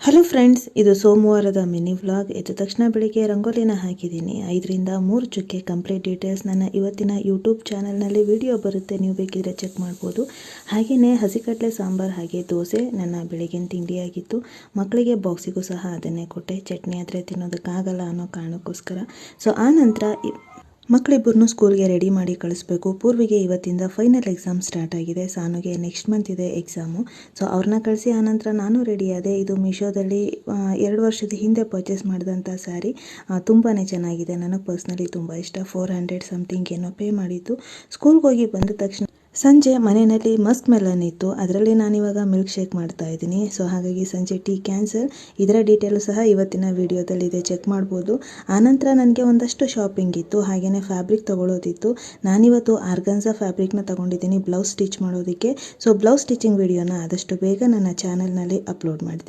Hello friends, ಇದು ಸೋಮವಾರದ mini vlog. ಎದ್ದ ತಕ್ಷಣ ಬೆಳಿಗ್ಗೆ ರಂಗೋಲಿನ ಹಾಕಿದ್ದೀನಿ. 5 ರಿಂದ 3 ಚುಕ್ಕೆ ಕಂಪ್ಲೀಟ್ ಡೀಟೇಲ್ಸ್ ನನ್ನ ಇವತ್ತಿನ ಯೂಟ್ಯೂಬ್ ಚಾನಲ್ನಲ್ಲಿ ವಿಡಿಯೋ ಬರುತ್ತೆ, ನೀವು ಬೇಕಿದ್ರೆ ಚೆಕ್ ಮಾಡ್ಬೋದು. ಹಾಗೆಯೇ ಹಸಿಕಡಲೆ ಸಾಂಬಾರು ಹಾಗೆ ದೋಸೆ ನನ್ನ ಬೆಳಗಿನ ತಿಂಡಿಯಾಗಿತ್ತು. ಮಕ್ಕಳಿಗೆ ಬಾಕ್ಸಿಗೂ ಸಹ ಅದನ್ನೇ ಕೊಟ್ಟೆ. ಚಟ್ನಿ ಆದರೆ ತಿನ್ನೋದಕ್ಕಾಗಲ್ಲ ಅನ್ನೋ ಕಾರಣಕ್ಕೋಸ್ಕರ. ಸೊ ಆ ನಂತರ ಮಕ್ಕಳಿಬ್ಬರನ್ನೂ ಸ್ಕೂಲ್ಗೆ ರೆಡಿ ಮಾಡಿ ಕಳಿಸ್ಬೇಕು. ಪೂರ್ವಿಗೆ ಇವತ್ತಿಂದ ಫೈನಲ್ ಎಕ್ಸಾಮ್ ಸ್ಟಾರ್ಟ್ ಆಗಿದೆ. ಸಾನುಗೆ ನೆಕ್ಸ್ಟ್ ಮಂತ್ ಇದೆ ಎಕ್ಸಾಮು. ಸೊ ಅವ್ರನ್ನ ಕಳಿಸಿ ಆನಂತರ ನಾನು ರೆಡಿ ಆದೆ. ಇದು ಮೀಶೋದಲ್ಲಿ 2 ವರ್ಷದ ಹಿಂದೆ ಪರ್ಚೇಸ್ ಮಾಡಿದಂಥ ಸ್ಯಾರಿ. ತುಂಬಾ ಚೆನ್ನಾಗಿದೆ. ನನಗೆ ಪರ್ಸ್ನಲಿ ತುಂಬ ಇಷ್ಟ. 400 ಸಮಥಿಂಗ್ ಏನೋ ಪೇ ಮಾಡಿದ್ದು. ಸ್ಕೂಲ್ಗೆ ಹೋಗಿ ಬಂದ ತಕ್ಷಣ ಸಂಜೆ ಮನೆಯಲ್ಲಿ ಮಸ್ಕ್ ಮೆಲನ್ ಇತ್ತು, ಅದರಲ್ಲಿ ನಾನಿವಾಗ ಮಿಲ್ಕ್ ಶೇಕ್ ಮಾಡ್ತಾ ಇದ್ದೀನಿ. ಸೊ ಹಾಗಾಗಿ ಸಂಜೆ ಟೀ ಕ್ಯಾನ್ಸಲ್. ಇದರ ಡೀಟೇಲು ಸಹ ಇವತ್ತಿನ ವಿಡಿಯೋದಲ್ಲಿದೆ, ಚೆಕ್ ಮಾಡ್ಬೋದು. ಆನಂತರ ನನಗೆ ಒಂದಷ್ಟು ಶಾಪಿಂಗ್ ಇತ್ತು, ಹಾಗೆಯೇ ಫ್ಯಾಬ್ರಿಕ್ ತೊಗೊಳ್ಳೋದಿತ್ತು. ನಾನಿವತ್ತು ಆರ್ಗನ್ಸಾ ಫ್ಯಾಬ್ರಿಕ್ನ ತೊಗೊಂಡಿದ್ದೀನಿ ಬ್ಲೌಸ್ ಸ್ಟಿಚ್ ಮಾಡೋದಕ್ಕೆ. ಸೊ ಬ್ಲೌಸ್ ಸ್ಟಿಚಿಂಗ್ ವಿಡಿಯೋನ ಆದಷ್ಟು ಬೇಗ ನನ್ನ ಚಾನಲ್ನಲ್ಲಿ ಅಪ್ಲೋಡ್ ಮಾಡ್ತೀನಿ.